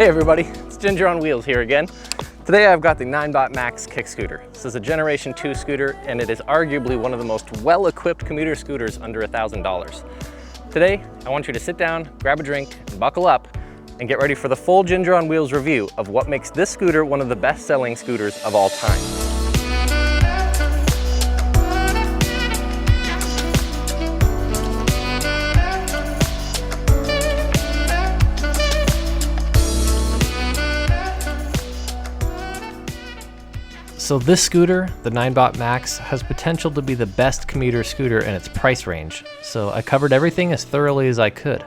Hey everybody, it's Ginger on Wheels here again. Today I've got the Ninebot Max kick scooter. This is a Generation 2 scooter and it is arguably one of the most well-equipped commuter scooters under $1,000. Today, I want you to sit down, grab a drink, and buckle up and get ready for the full Ginger on Wheels review of what makes this scooter one of the best-selling scooters of all time. So this scooter, the Ninebot Max, has potential to be the best commuter scooter in its price range, so I covered everything as thoroughly as I could.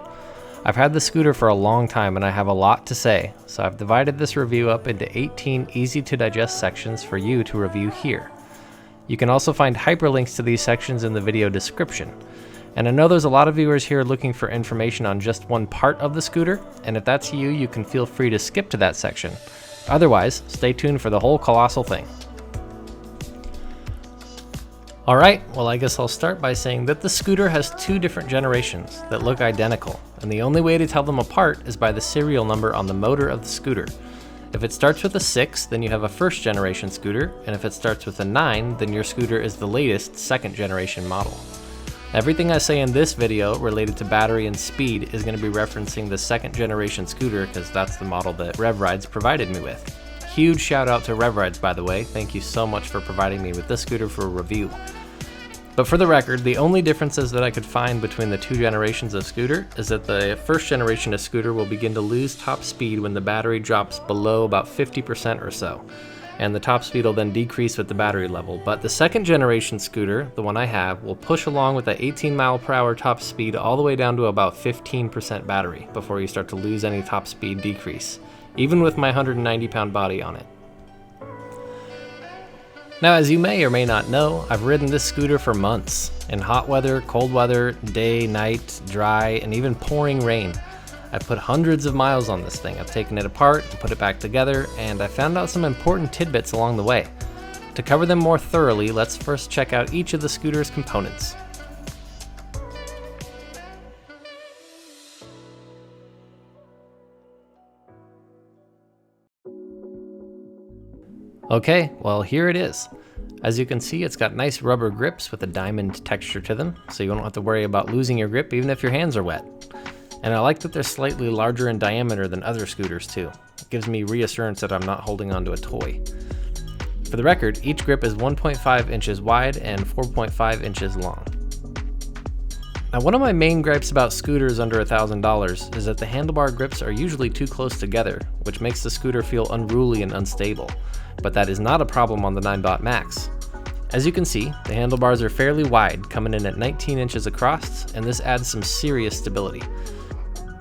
I've had the scooter for a long time and I have a lot to say, so I've divided this review up into 18 easy to digest sections for you to review here. You can also find hyperlinks to these sections in the video description. And I know there's a lot of viewers here looking for information on just one part of the scooter, and if that's you, you can feel free to skip to that section. Otherwise, stay tuned for the whole colossal thing. Alright, well I guess I'll start by saying that the scooter has two different generations that look identical, and the only way to tell them apart is by the serial number on the motor of the scooter. If it starts with a 6, then you have a first generation scooter, and if it starts with a 9, then your scooter is the latest second generation model. Everything I say in this video related to battery and speed is going to be referencing the second generation scooter because that's the model that RevRides provided me with. Huge shout out to RevRides, by the way. Thank you so much for providing me with this scooter for a review. But for the record, the only differences that I could find between the two generations of scooter is that the first generation of scooter will begin to lose top speed when the battery drops below about 50% or so, and the top speed will then decrease with the battery level. But the second generation scooter, the one I have, will push along with the 18 mph top speed all the way down to about 15% battery before you start to lose any top speed decrease, even with my 190-pound body on it. Now, as you may or may not know, I've ridden this scooter for months, in hot weather, cold weather, day, night, dry, and even pouring rain. I've put hundreds of miles on this thing. I've taken it apart and put it back together, and I found out some important tidbits along the way. To cover them more thoroughly, let's first check out each of the scooter's components. Okay, well here it is. As you can see, it's got nice rubber grips with a diamond texture to them, so you don't have to worry about losing your grip even if your hands are wet. And I like that they're slightly larger in diameter than other scooters too. It gives me reassurance that I'm not holding onto a toy. For the record, each grip is 1.5 inches wide and 4.5 inches long. Now, one of my main gripes about scooters under $1,000 is that the handlebar grips are usually too close together, which makes the scooter feel unruly and unstable. But that is not a problem on the Ninebot Max. As you can see, the handlebars are fairly wide, coming in at 19 inches across, and this adds some serious stability.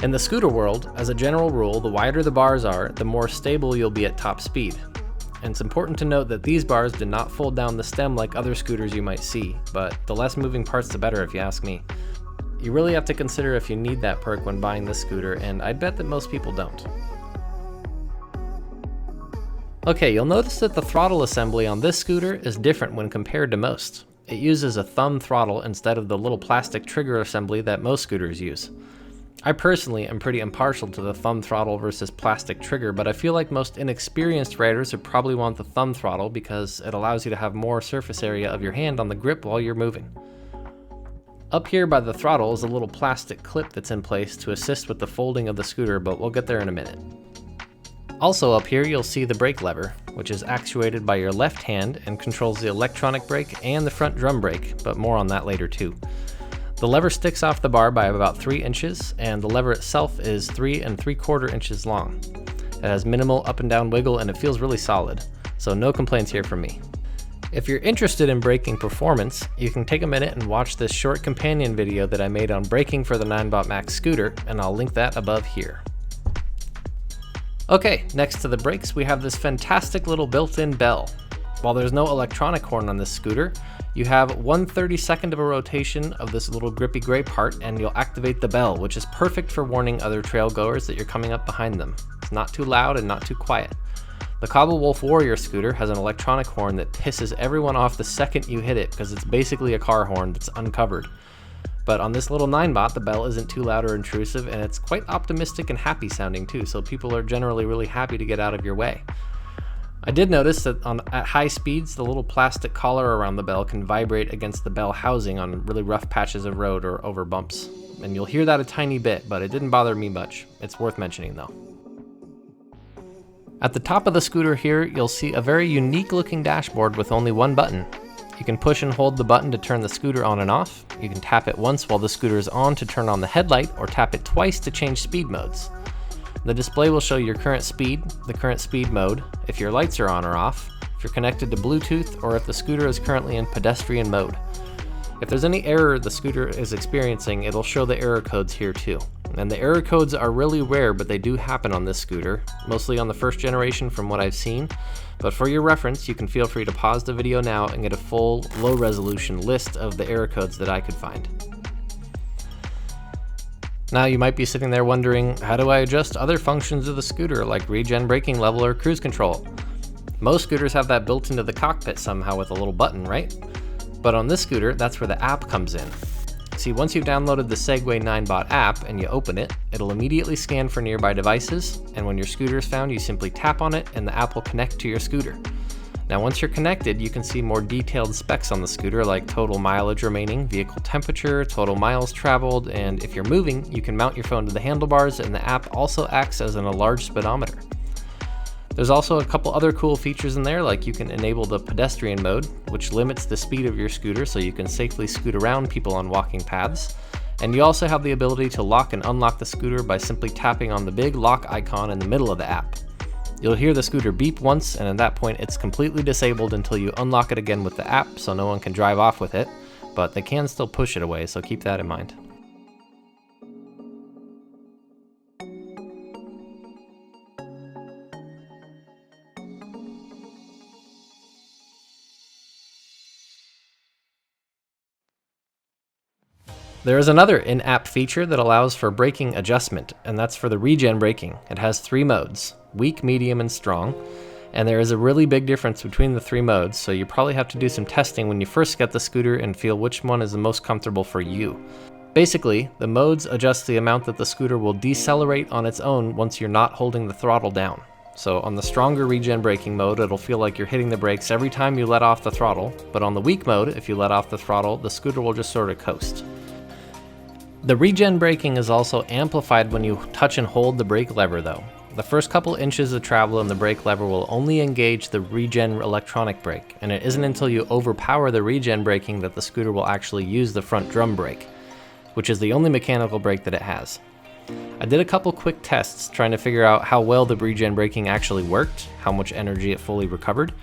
In the scooter world, as a general rule, the wider the bars are, the more stable you'll be at top speed. And it's important to note that these bars do not fold down the stem like other scooters you might see, but the less moving parts the better if you ask me. You really have to consider if you need that perk when buying this scooter, and I'd bet that most people don't. Okay, you'll notice that the throttle assembly on this scooter is different when compared to most. It uses a thumb throttle instead of the little plastic trigger assembly that most scooters use. I personally am pretty impartial to the thumb throttle versus plastic trigger, but I feel like most inexperienced riders would probably want the thumb throttle because it allows you to have more surface area of your hand on the grip while you're moving. Up here by the throttle is a little plastic clip that's in place to assist with the folding of the scooter, but we'll get there in a minute. Also up here you'll see the brake lever, which is actuated by your left hand and controls the electronic brake and the front drum brake, but more on that later too. The lever sticks off the bar by about 3 inches, and the lever itself is 3 3/4 inches long. It has minimal up and down wiggle and it feels really solid, so no complaints here from me. If you're interested in braking performance, you can take a minute and watch this short companion video that I made on braking for the Ninebot Max scooter, and I'll link that above here. Okay, next to the brakes we have this fantastic little built-in bell. While there's no electronic horn on this scooter, you have 1/32 of a rotation of this little grippy gray part and you'll activate the bell, which is perfect for warning other trail goers that you're coming up behind them. It's not too loud and not too quiet. The Cobble Wolf Warrior scooter has an electronic horn that pisses everyone off the second you hit it because it's basically a car horn that's uncovered. But on this little Ninebot, the bell isn't too loud or intrusive, and it's quite optimistic and happy sounding too, so people are generally really happy to get out of your way. I did notice that at high speeds, the little plastic collar around the bell can vibrate against the bell housing on really rough patches of road or over bumps. And you'll hear that a tiny bit, but it didn't bother me much. It's worth mentioning though. At the top of the scooter here, you'll see a very unique looking dashboard with only one button. You can push and hold the button to turn the scooter on and off. You can tap it once while the scooter is on to turn on the headlight, or tap it twice to change speed modes. The display will show your current speed, the current speed mode, if your lights are on or off, if you're connected to Bluetooth, or if the scooter is currently in pedestrian mode. If there's any error the scooter is experiencing, it'll show the error codes here too. And the error codes are really rare, but they do happen on this scooter, mostly on the first generation from what I've seen. But for your reference, you can feel free to pause the video now and get a full, low-resolution list of the error codes that I could find. Now you might be sitting there wondering, how do I adjust other functions of the scooter like regen braking level or cruise control? Most scooters have that built into the cockpit somehow with a little button, right? But on this scooter, that's where the app comes in. See, once you've downloaded the Segway Ninebot app and you open it, it'll immediately scan for nearby devices, and when your scooter is found, you simply tap on it and the app will connect to your scooter. Now once you're connected, you can see more detailed specs on the scooter like total mileage remaining, vehicle temperature, total miles traveled, and if you're moving, you can mount your phone to the handlebars, and the app also acts as an enlarged speedometer. There's also a couple other cool features in there, like you can enable the pedestrian mode, which limits the speed of your scooter so you can safely scoot around people on walking paths. And you also have the ability to lock and unlock the scooter by simply tapping on the big lock icon in the middle of the app. You'll hear the scooter beep once, and at that point it's completely disabled until you unlock it again with the app, so no one can drive off with it, but they can still push it away, so keep that in mind. There is another in-app feature that allows for braking adjustment, and that's for the Regen Braking. It has 3 modes, weak, medium, and strong, and there is a really big difference between the 3 modes, so you probably have to do some testing when you first get the scooter and feel which one is the most comfortable for you. Basically, the modes adjust the amount that the scooter will decelerate on its own once you're not holding the throttle down. So on the stronger Regen Braking mode, it'll feel like you're hitting the brakes every time you let off the throttle, but on the weak mode, if you let off the throttle, the scooter will just sort of coast. The Regen Braking is also amplified when you touch and hold the brake lever though. The first couple inches of travel in the brake lever will only engage the Regen electronic brake, and it isn't until you overpower the Regen Braking that the scooter will actually use the front drum brake, which is the only mechanical brake that it has. I did a couple quick tests trying to figure out how well the Regen Braking actually worked, how much energy it fully recovered,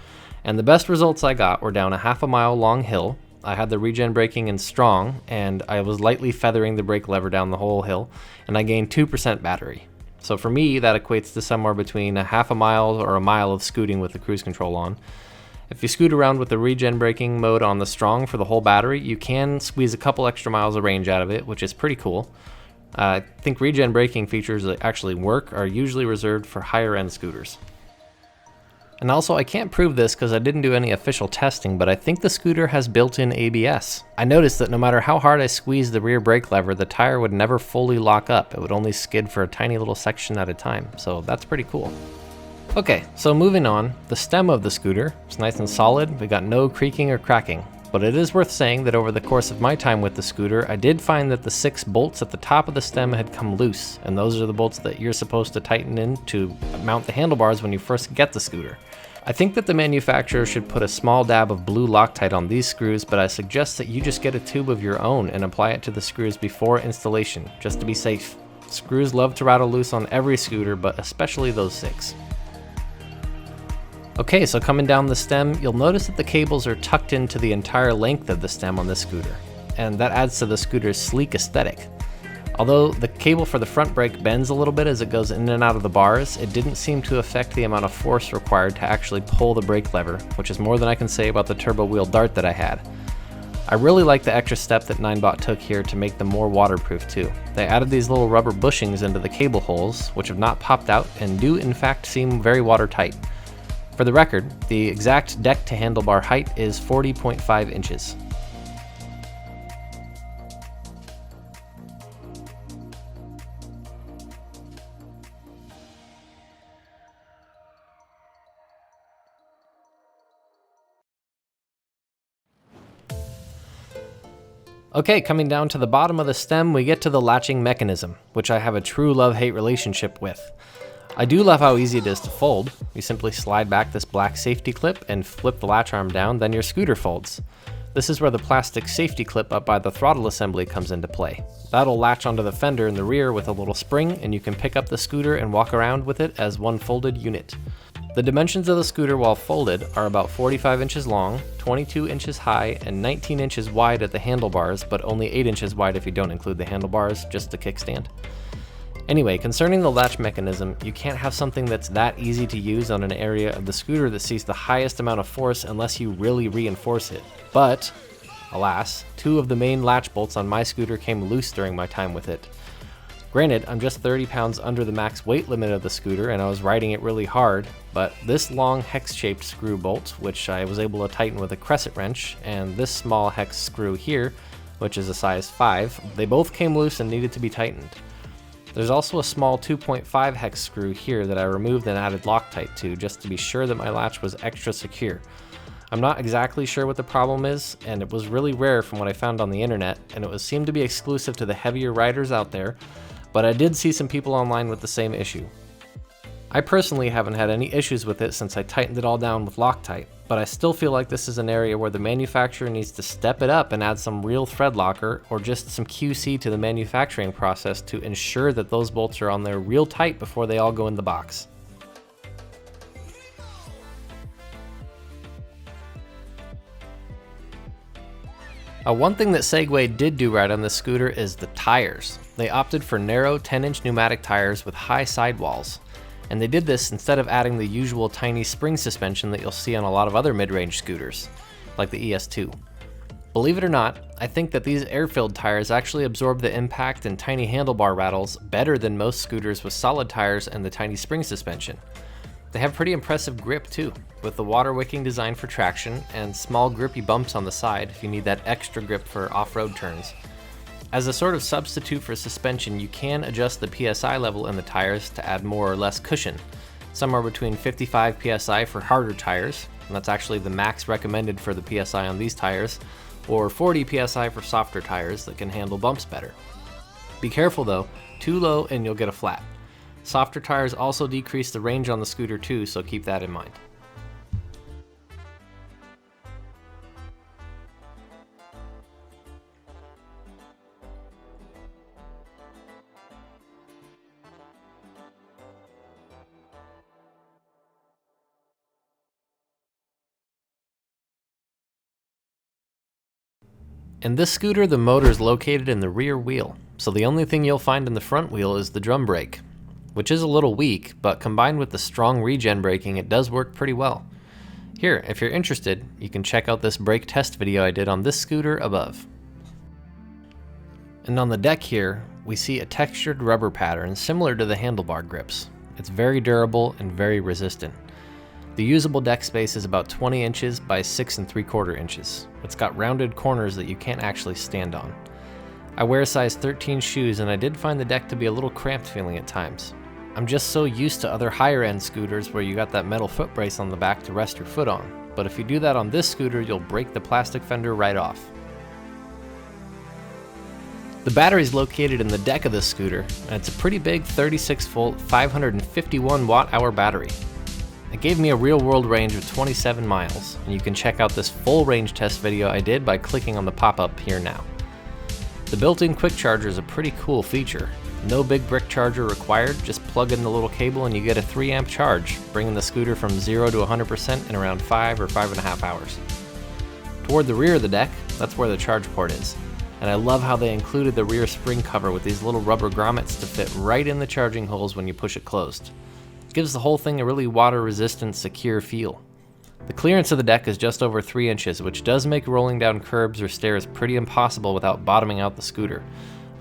and the best results I got were down a half-a-mile long hill. I had the Regen Braking in strong, and I was lightly feathering the brake lever down the whole hill, and I gained 2% battery. So for me, that equates to somewhere between a half a mile or a mile of scooting with the cruise control on. If you scoot around with the Regen Braking mode on the strong for the whole battery, you can squeeze a couple extra miles of range out of it, which is pretty cool. I think Regen Braking features that actually work are usually reserved for higher end scooters. And also, I can't prove this because I didn't do any official testing, but I think the scooter has built-in ABS. I noticed that no matter how hard I squeezed the rear brake lever, the tire would never fully lock up. It would only skid for a tiny little section at a time, so that's pretty cool. Okay, so moving on, the stem of the scooter is nice and solid. We got no creaking or cracking. But it is worth saying that over the course of my time with the scooter, I did find that the 6 bolts at the top of the stem had come loose, and those are the bolts that you're supposed to tighten in to mount the handlebars when you first get the scooter. I think that the manufacturer should put a small dab of blue Loctite on these screws, but I suggest that you just get a tube of your own and apply it to the screws before installation, just to be safe. Screws love to rattle loose on every scooter, but especially those 6. Okay, so coming down the stem, you'll notice that the cables are tucked into the entire length of the stem on this scooter, and that adds to the scooter's sleek aesthetic. Although the cable for the front brake bends a little bit as it goes in and out of the bars, it didn't seem to affect the amount of force required to actually pull the brake lever, which is more than I can say about the turbo wheel dart that I had. I really like the extra step that Ninebot took here to make them more waterproof too. They added these little rubber bushings into the cable holes, which have not popped out and do in fact seem very watertight. For the record, the exact deck to handlebar height is 40.5 inches. Okay, coming down to the bottom of the stem, we get to the latching mechanism, which I have a true love-hate relationship with. I do love how easy it is to fold. You simply slide back this black safety clip and flip the latch arm down, then your scooter folds. This is where the plastic safety clip up by the throttle assembly comes into play. That'll latch onto the fender in the rear with a little spring, and you can pick up the scooter and walk around with it as one folded unit. The dimensions of the scooter while folded are about 45 inches long, 22 inches high, and 19 inches wide at the handlebars, but only 8 inches wide if you don't include the handlebars, just the kickstand. Anyway, concerning the latch mechanism, you can't have something that's that easy to use on an area of the scooter that sees the highest amount of force unless you really reinforce it. But, alas, 2 of the main latch bolts on my scooter came loose during my time with it. Granted, I'm just 30 pounds under the max weight limit of the scooter and I was riding it really hard, but this long hex-shaped screw bolt, which I was able to tighten with a crescent wrench, and this small hex screw here, which is a size 5, they both came loose and needed to be tightened. There's also a small 2.5 hex screw here that I removed and added Loctite to, just to be sure that my latch was extra secure. I'm not exactly sure what the problem is, and it was really rare from what I found on the internet, and it seemed to be exclusive to the heavier riders out there, but I did see some people online with the same issue. I personally haven't had any issues with it since I tightened it all down with Loctite, but I still feel like this is an area where the manufacturer needs to step it up and add some real thread locker or just some QC to the manufacturing process to ensure that those bolts are on there real tight before they all go in the box. One thing that Segway did do right on this scooter is the tires. They opted for narrow 10-inch pneumatic tires with high sidewalls. And they did this instead of adding the usual tiny spring suspension that you'll see on a lot of other mid-range scooters, like the ES2. Believe it or not, I think that these air-filled tires actually absorb the impact and tiny handlebar rattles better than most scooters with solid tires and the tiny spring suspension. They have pretty impressive grip too, with the water wicking design for traction and small grippy bumps on the side if you need that extra grip for off-road turns. As a sort of substitute for suspension, you can adjust the PSI level in the tires to add more or less cushion, somewhere between 55 PSI for harder tires, and that's actually the max recommended for the PSI on these tires, or 40 PSI for softer tires that can handle bumps better. Be careful though, too low and you'll get a flat. Softer tires also decrease the range on the scooter too, so keep that in mind. In this scooter, the motor is located in the rear wheel, so the only thing you'll find in the front wheel is the drum brake, which is a little weak, but combined with the strong regen braking, it does work pretty well. Here, if you're interested, you can check out this brake test video I did on this scooter above. And on the deck here, we see a textured rubber pattern similar to the handlebar grips. It's very durable and very resistant. The usable deck space is about 20 inches by 6 3/4 inches. It's got rounded corners that you can't actually stand on. I wear a size 13 shoes and I did find the deck to be a little cramped feeling at times. I'm just so used to other higher end scooters where you got that metal foot brace on the back to rest your foot on, but if you do that on this scooter, you'll break the plastic fender right off. The battery is located in the deck of this scooter, and it's a pretty big 36 volt 551 watt hour battery. It gave me a real world range of 27 miles, and you can check out this full range test video I did by clicking on the pop-up here now. The built-in quick charger is a pretty cool feature. No big brick charger required, just plug in the little cable and you get a 3 amp charge, bringing the scooter from 0 to 100% in around 5 or 5.5 hours. Toward the rear of the deck, that's where the charge port is, and I love how they included the rear spring cover with these little rubber grommets to fit right in the charging holes when you push it closed. Gives the whole thing a really water-resistant, secure feel. The clearance of the deck is just over 3 inches, which does make rolling down curbs or stairs pretty impossible without bottoming out the scooter.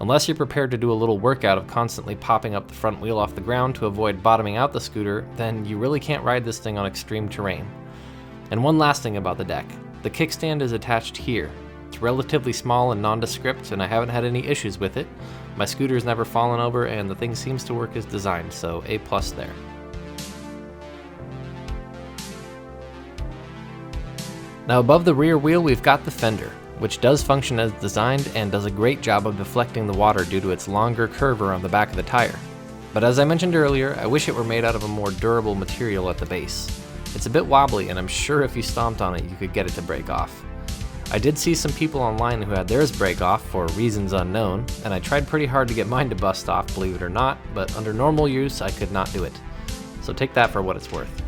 Unless you're prepared to do a little workout of constantly popping up the front wheel off the ground to avoid bottoming out the scooter, then you really can't ride this thing on extreme terrain. And one last thing about the deck. The kickstand is attached here. It's relatively small and nondescript, and I haven't had any issues with it. My scooter's never fallen over, and the thing seems to work as designed, so A+ there. Now above the rear wheel we've got the fender, which does function as designed and does a great job of deflecting the water due to its longer curve around the back of the tire. But as I mentioned earlier, I wish it were made out of a more durable material at the base. It's a bit wobbly, and I'm sure if you stomped on it you could get it to break off. I did see some people online who had theirs break off for reasons unknown, and I tried pretty hard to get mine to bust off, believe it or not, but under normal use I could not do it. So take that for what it's worth.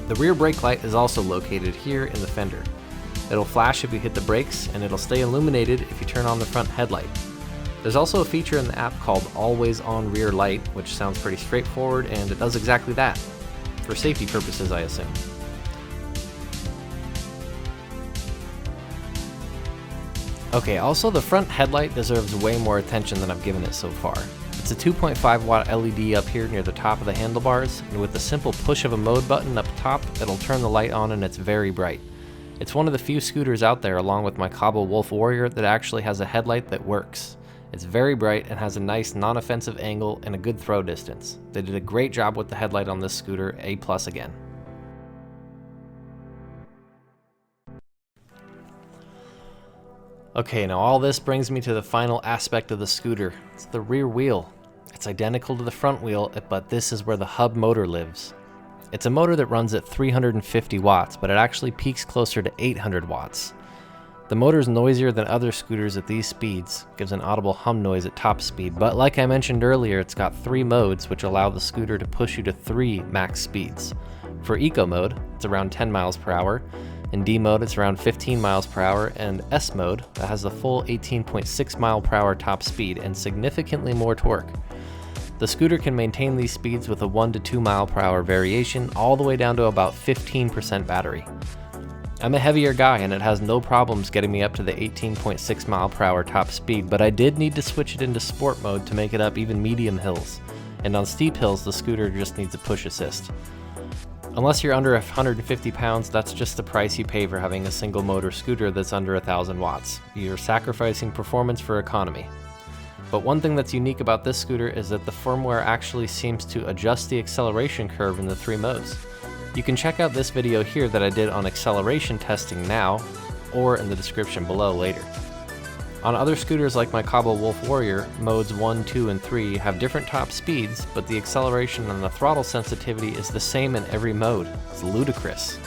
The rear brake light is also located here in the fender. It'll flash if you hit the brakes, and it'll stay illuminated if you turn on the front headlight. There's also a feature in the app called Always On Rear Light, which sounds pretty straightforward, and it does exactly that. For safety purposes, I assume. Okay, also the front headlight deserves way more attention than I've given it so far. It's a 2.5 watt LED up here near the top of the handlebars, and with the simple push of a mode button up top, it'll turn the light on and it's very bright. It's one of the few scooters out there, along with my 𝐏𝐫𝐨𝐿 Wolf Warrior, that actually has a headlight that works. It's very bright and has a nice non-offensive angle and a good throw distance. They did a great job with the headlight on this scooter, A+ again. Okay, now all this brings me to the final aspect of the scooter. It's the rear wheel. It's identical to the front wheel, but this is where the hub motor lives. It's a motor that runs at 350 watts, but it actually peaks closer to 800 watts. The motor is noisier than other scooters at these speeds, gives an audible hum noise at top speed, but like I mentioned earlier, it's got 3 modes which allow the scooter to push you to 3 max speeds. For Eco mode, it's around 10 miles per hour. In D mode, it's around 15 miles per hour, and S mode, that has the full 18.6 mile per hour top speed and significantly more torque. The scooter can maintain these speeds with a 1 to 2 mile per hour variation, all the way down to about 15% battery. I'm a heavier guy and it has no problems getting me up to the 18.6 mile per hour top speed, but I did need to switch it into sport mode to make it up even medium hills. And on steep hills, the scooter just needs a push assist. Unless you're under 150 pounds, that's just the price you pay for having a single motor scooter that's under 1000 watts. You're sacrificing performance for economy. But one thing that's unique about this scooter is that the firmware actually seems to adjust the acceleration curve in the 3 modes. You can check out this video here that I did on acceleration testing now, or in the description below later. On other scooters like my 𝐏𝐫𝐿 Wolf Warrior, modes 1, 2, and 3 have different top speeds, but the acceleration and the throttle sensitivity is the same in every mode. It's ludicrous.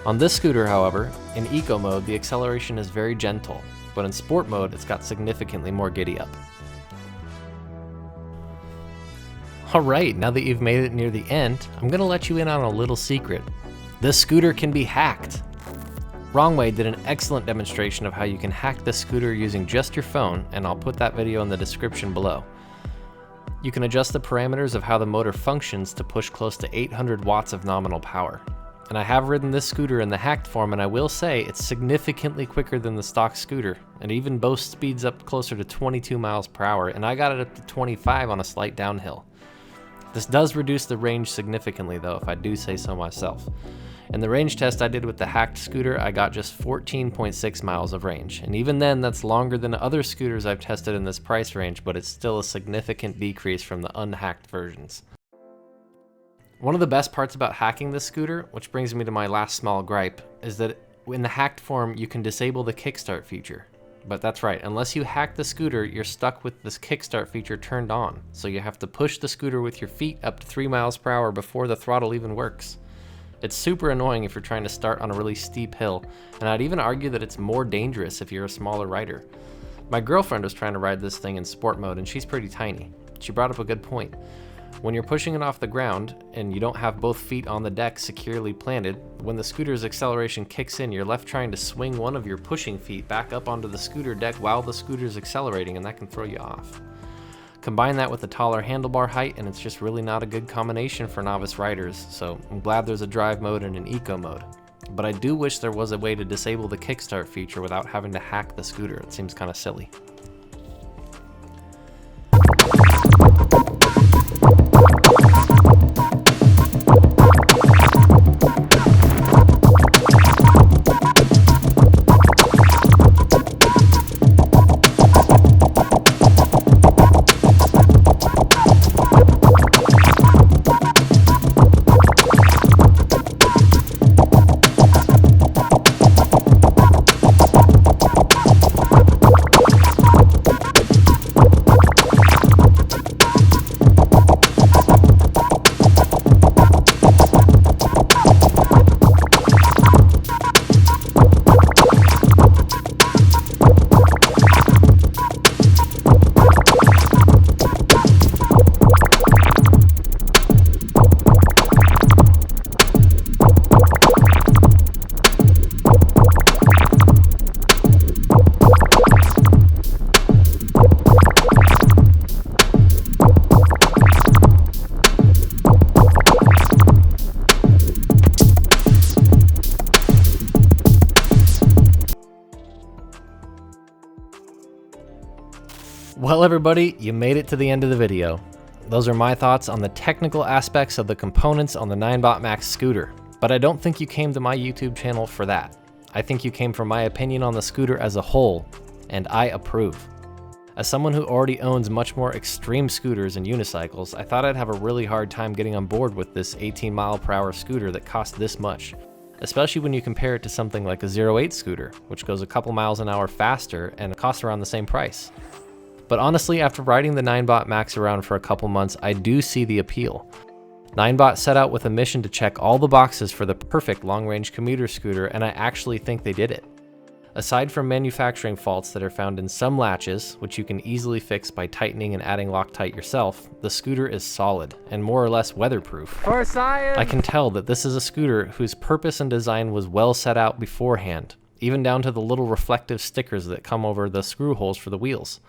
On this scooter, however, in Eco mode, the acceleration is very gentle, but in Sport mode, it's got significantly more giddy up. Alright, now that you've made it near the end, I'm gonna let you in on a little secret. This scooter can be hacked. Wrongway did an excellent demonstration of how you can hack this scooter using just your phone, and I'll put that video in the description below. You can adjust the parameters of how the motor functions to push close to 800 watts of nominal power. And I have ridden this scooter in the hacked form, and I will say it's significantly quicker than the stock scooter, and even boasts speeds up closer to 22 miles per hour, and I got it up to 25 on a slight downhill. This does reduce the range significantly though, if I do say so myself. In the range test I did with the hacked scooter, I got just 14.6 miles of range, and even then that's longer than other scooters I've tested in this price range, but it's still a significant decrease from the unhacked versions. One of the best parts about hacking this scooter, which brings me to my last small gripe, is that in the hacked form you can disable the kickstart feature. But that's right, unless you hack the scooter, you're stuck with this kickstart feature turned on, so you have to push the scooter with your feet up to 3 miles per hour before the throttle even works. It's super annoying if you're trying to start on a really steep hill, and I'd even argue that it's more dangerous if you're a smaller rider. My girlfriend was trying to ride this thing in sport mode, and she's pretty tiny. She brought up a good point. When you're pushing it off the ground, and you don't have both feet on the deck securely planted, when the scooter's acceleration kicks in, you're left trying to swing one of your pushing feet back up onto the scooter deck while the scooter's accelerating, and that can throw you off. Combine that with the taller handlebar height, and it's just really not a good combination for novice riders, so I'm glad there's a drive mode and an eco mode. But I do wish there was a way to disable the kickstart feature without having to hack the scooter. It seems kind of silly. Well everybody, you made it to the end of the video. Those are my thoughts on the technical aspects of the components on the Ninebot Max scooter, but I don't think you came to my YouTube channel for that. I think you came for my opinion on the scooter as a whole, and I approve. As someone who already owns much more extreme scooters and unicycles, I thought I'd have a really hard time getting on board with this 18 mph scooter that costs this much, especially when you compare it to something like a 08 scooter, which goes a couple miles an hour faster and costs around the same price. But honestly, after riding the Ninebot Max around for a couple months, I do see the appeal. Ninebot set out with a mission to check all the boxes for the perfect long-range commuter scooter, and I actually think they did it. Aside from manufacturing faults that are found in some latches, which you can easily fix by tightening and adding Loctite yourself, the scooter is solid and more or less weatherproof. For science! I can tell that this is a scooter whose purpose and design was well set out beforehand, even down to the little reflective stickers that come over the screw holes for the wheels.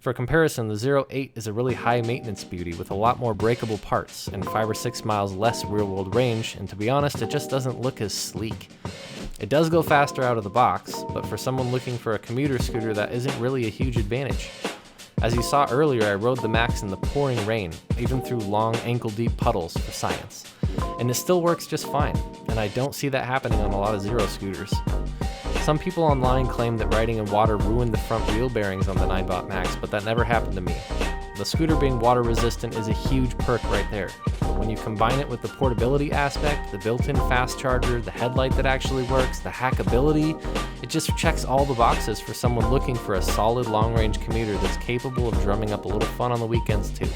For comparison, the 08 is a really high maintenance beauty with a lot more breakable parts and 5 or 6 miles less real-world range, and to be honest, it just doesn't look as sleek. It does go faster out of the box, but for someone looking for a commuter scooter, that isn't really a huge advantage. As you saw earlier, I rode the Max in the pouring rain, even through long ankle-deep puddles for science. And it still works just fine, and I don't see that happening on a lot of Zero scooters. Some people online claim that riding in water ruined the front wheel bearings on the Ninebot Max, but that never happened to me. The scooter being water resistant is a huge perk right there. But when you combine it with the portability aspect, the built-in fast charger, the headlight that actually works, the hackability, it just checks all the boxes for someone looking for a solid long-range commuter that's capable of drumming up a little fun on the weekends too.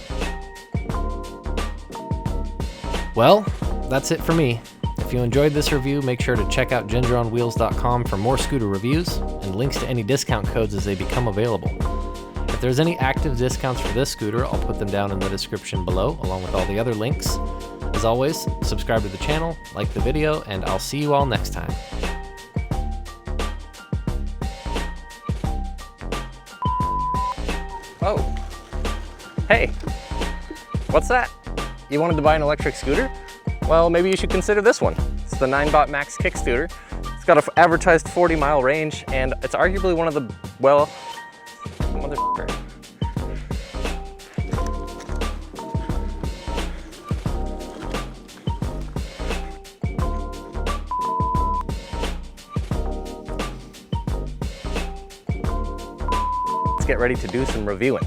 Well, that's it for me. If you enjoyed this review, make sure to check out gingeronwheels.com for more scooter reviews and links to any discount codes as they become available. If there's any active discounts for this scooter, I'll put them down in the description below, along with all the other links. As always, subscribe to the channel, like the video, and I'll see you all next time. Oh. Hey. What's that? You wanted to buy an electric scooter? Well, maybe you should consider this one. It's the Ninebot Max kick scooter. It's got an advertised 40-mile range, and it's arguably one of the, well, motherfucker. Let's get ready to do some reviewing.